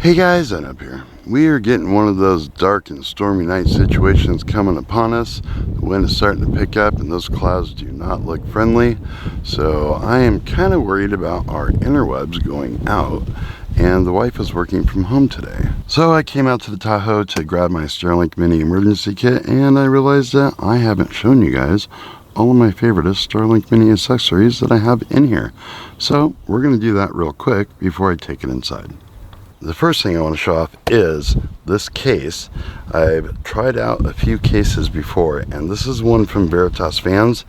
Hey guys, Ed up here. We are getting one of those dark and stormy night situations coming upon us. The wind is starting to pick up and those clouds do not look friendly. So I am kind of worried about our interwebs going out, and the wife is working from home today. So I came out to the Tahoe to grab my Starlink Mini emergency kit, and I realized that I haven't shown you guys all of my favorite Starlink Mini accessories that I have in here. So we're going to do that real quick before I take it inside. The first thing I want to show off is this case. I've tried out a few cases before, and this is one from Veritas Fans,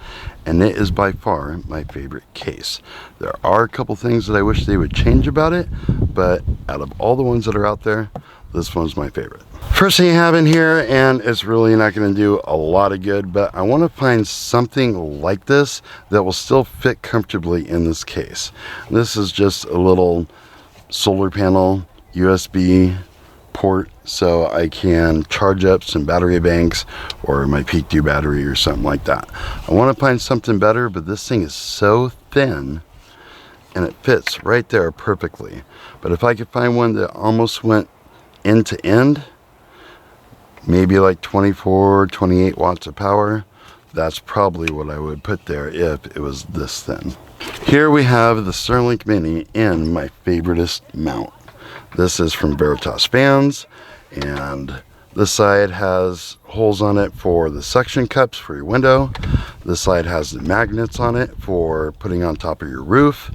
and it is by far my favorite case. There are a couple things that I wish they would change about it, but out of all the ones that are out there, this one's my favorite. First thing I have in here, and it's really not going to do a lot of good, but I want to find something like this that will still fit comfortably in this case. This is just a little solar panel USB port, so I can charge up some battery banks or my Peak 2 battery or something like that. I want to find something better, but this thing is so thin and it fits right there perfectly. But if I could find one that almost went end to end, maybe like 24, 28 watts of power, that's probably what I would put there if it was this thin. Here we have the Starlink Mini in my favoriteest mount. This is from Veritas Fans, and this side has holes on it for the suction cups for your window. This side has the magnets on it for putting on top of your roof.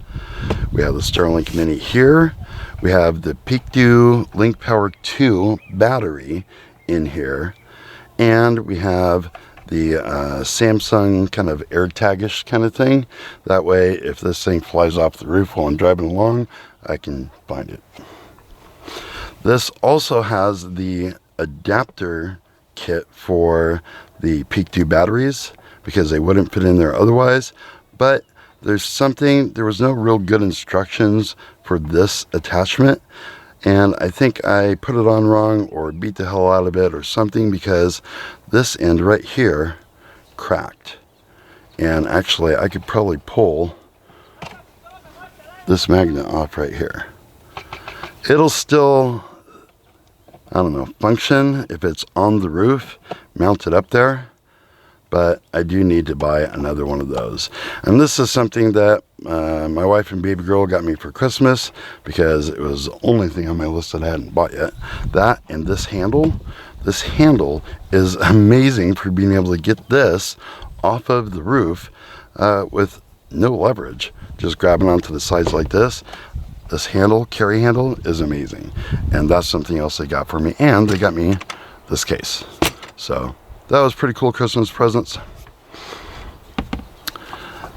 We have the Starlink Mini here. We have the Peak 2 Link Power 2 battery in here, and we have the Samsung kind of AirTag-ish kind of thing. That way, if this thing flies off the roof while I'm driving along, I can find it. This also has the adapter kit for the Peak 2 batteries because they wouldn't fit in there otherwise, but there was no real good instructions for this attachment, and I think I put it on wrong or beat the hell out of it or something, because this end right here cracked, and actually I could probably pull this magnet off right here. It'll still, I don't know, function if it's on the roof mounted up there, but I do need to buy another one of those. And this is something that my wife and baby girl got me for Christmas because it was the only thing on my list that I hadn't bought yet. That and this handle. This handle is amazing for being able to get this off of the roof with no leverage. Just grabbing onto the sides like this. This handle, carry handle, is amazing. And that's something else they got for me. And they got me this case. So that was pretty cool Christmas presents.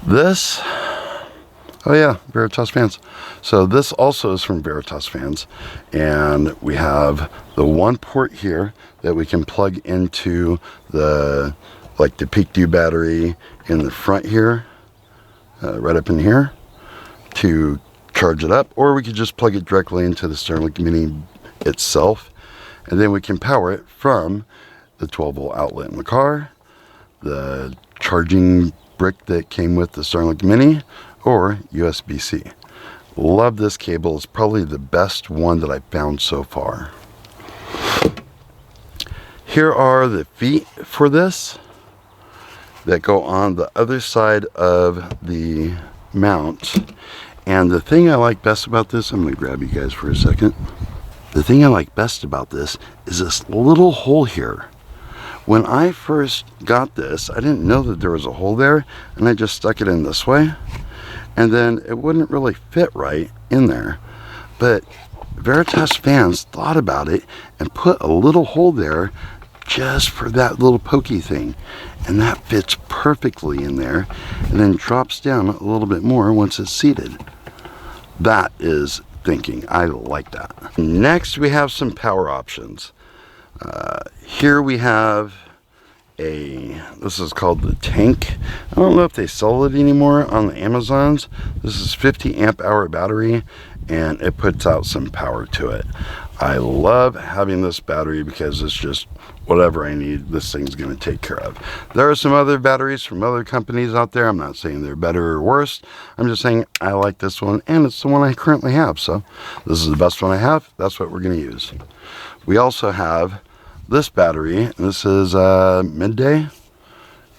This, oh yeah, Veritas Fans. So this also is from Veritas Fans. And we have the one port here that we can plug into the Peak 2 battery in the front here, right up in here, to charge it up, or we could just plug it directly into the Starlink Mini itself, and then we can power it from the 12-volt outlet in the car, the charging brick that came with the Starlink Mini, or USB-C. Love this cable. It's probably the best one that I've found so far. Here are the feet for this that go on the other side of the mount. And the thing I like best about this, I'm going to grab you guys for a second. The thing I like best about this is this little hole here. When I first got this, I didn't know that there was a hole there, and I just stuck it in this way. And then it wouldn't really fit right in there. But Veritas Fans thought about it and put a little hole there just for that little pokey thing. And that fits perfectly in there, and then drops down a little bit more once it's seated. That is thinking. I like that. Next, we have some power options. Here we have this is called the Tank. I don't know if they sell it anymore on the Amazons. This is 50 amp hour battery, and it puts out some power to it. I love having this battery because it's just whatever I need, this thing's going to take care of. There are some other batteries from other companies out there. I'm not saying they're better or worse. I'm just saying I like this one, and it's the one I currently have. So this is the best one I have. That's what we're going to use. We also have this battery. This is midday,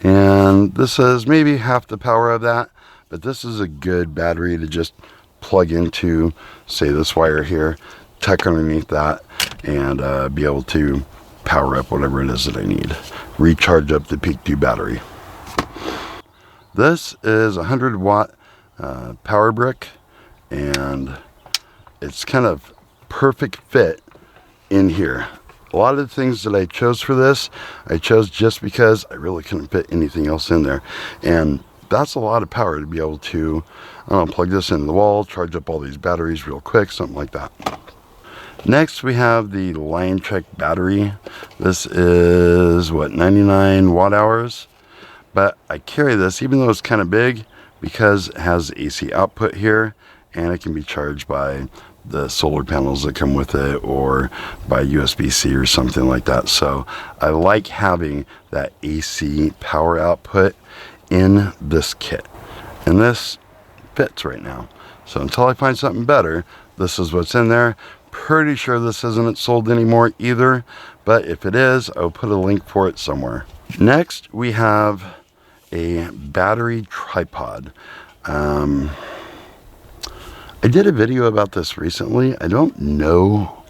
and this is maybe half the power of that, but this is a good battery to just plug into, say, this wire here, tuck underneath that, and be able to power up whatever it is that I need. Recharge up the Peak 2 battery. This is a 100-watt power brick, and it's kind of perfect fit in here. A lot of the things that I chose for this, I chose just because I really couldn't fit anything else in there. And that's a lot of power to be able to, I don't know, plug this into the wall, charge up all these batteries real quick, something like that. Next, we have the Lion Trek battery. This is, what, 99 watt hours? But I carry this, even though it's kind of big, because it has AC output here, and it can be charged by the solar panels that come with it, or by USB-C or something like that. So I like having that AC power output in this kit. And this fits right now. So until I find something better, this is what's in there. Pretty sure this isn't sold anymore either, but if it is, I'll put a link for it somewhere. Next, we have a battery tripod. I did a video about this recently. I don't know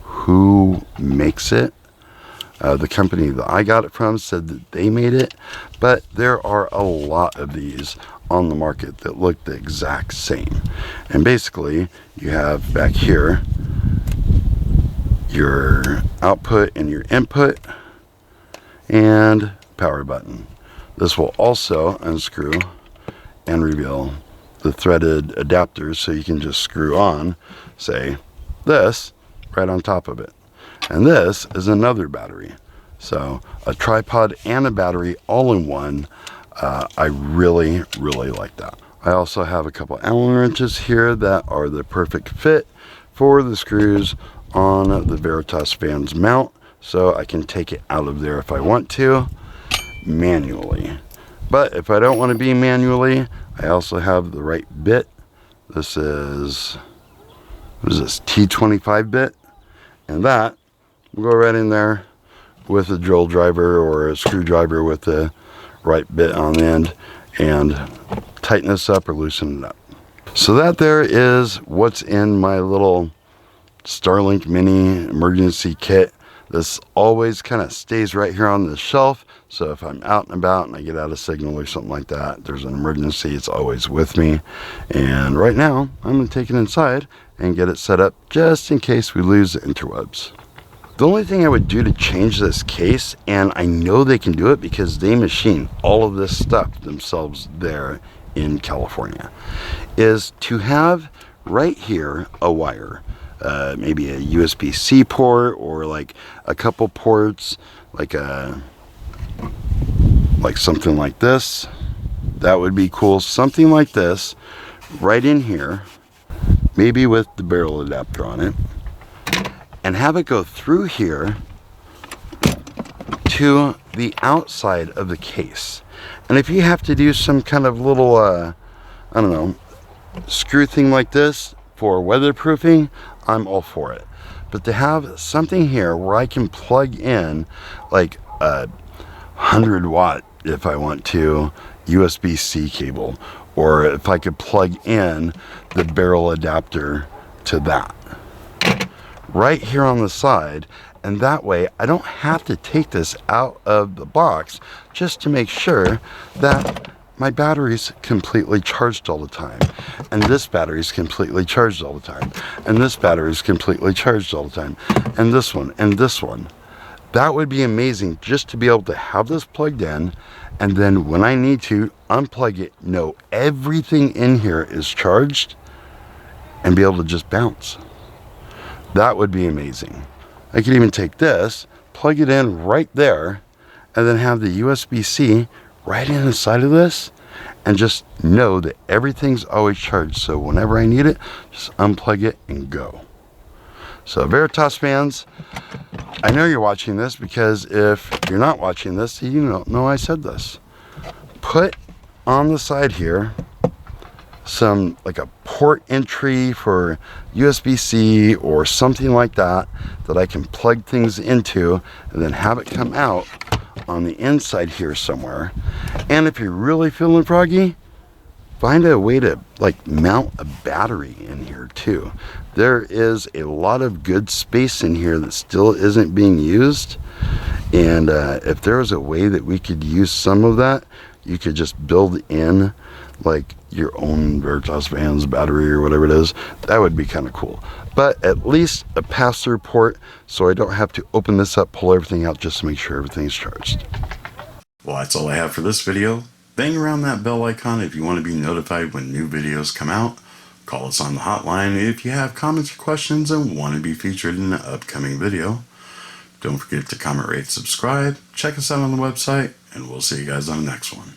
who makes it. The company that I got it from said that they made it, but there are a lot of these on the market that look the exact same. And basically, you have back here your output and your input and power button. This will also unscrew and reveal the threaded adapters, so you can just screw on, say, this right on top of it. And this is another battery. So a tripod and a battery all in one. I really, really like that. I also have a couple Allen wrenches here that are the perfect fit for the screws on the Veritas fans mount, so I can take it out of there if I want to manually. But if I don't want to be manually, I also have the right bit. This is, what is this, T25 bit, and that will go right in there with a drill driver or a screwdriver with the right bit on the end, and tighten this up or loosen it up. So that there is what's in my little Starlink Mini emergency kit. This always kind of stays right here on the shelf, so if I'm out and about and I get out of signal or something like that, there's an emergency, it's always with me. And right now, I'm going to take it inside and get it set up just in case we lose the interwebs. The only thing I would do to change this case, and I know they can do it because they machine all of this stuff themselves there in California, is to have right here a wire. Maybe a USB-C port, or like a couple ports, like something like this. That would be cool. Something like this right in here, maybe with the barrel adapter on it, and have it go through here to the outside of the case. And if you have to do some kind of little I don't know, screw thing like this for weatherproofing, I'm all for it. But to have something here where I can plug in like a 100-watt, if I want to, USB-C cable, or if I could plug in the barrel adapter to that right here on the side, and that way I don't have to take this out of the box just to make sure that my battery's completely charged all the time, and this battery's completely charged all the time, and this battery's completely charged all the time, and this one, and this one. That would be amazing, just to be able to have this plugged in, and then when I need to unplug it, know everything in here is charged, and be able to just bounce. That would be amazing. I could even take this, plug it in right there, and then have the USB-C right inside of this, and just know that everything's always charged. So whenever I need it, just unplug it and go. So Veritas fans, I know you're watching this, because if you're not watching this, you don't know I said this. Put on the side here some, like a port entry for USB-C or something like that, that I can plug things into and then have it come out on the inside here somewhere. And if you're really feeling froggy, find a way to like mount a battery in here too. There is a lot of good space in here that still isn't being used, and if there was a way that we could use some of that, you could just build in like your own Veritas fans battery or whatever it is. That would be kind of cool. But at least a pass-through port, so I don't have to open this up, pull everything out just to make sure everything's charged. Well, that's all I have for this video. Bang around that bell icon if you want to be notified when new videos come out. Call us on the hotline if you have comments or questions and want to be featured in an upcoming video. Don't forget to comment, rate, subscribe. Check us out on the website, and we'll see you guys on the next one.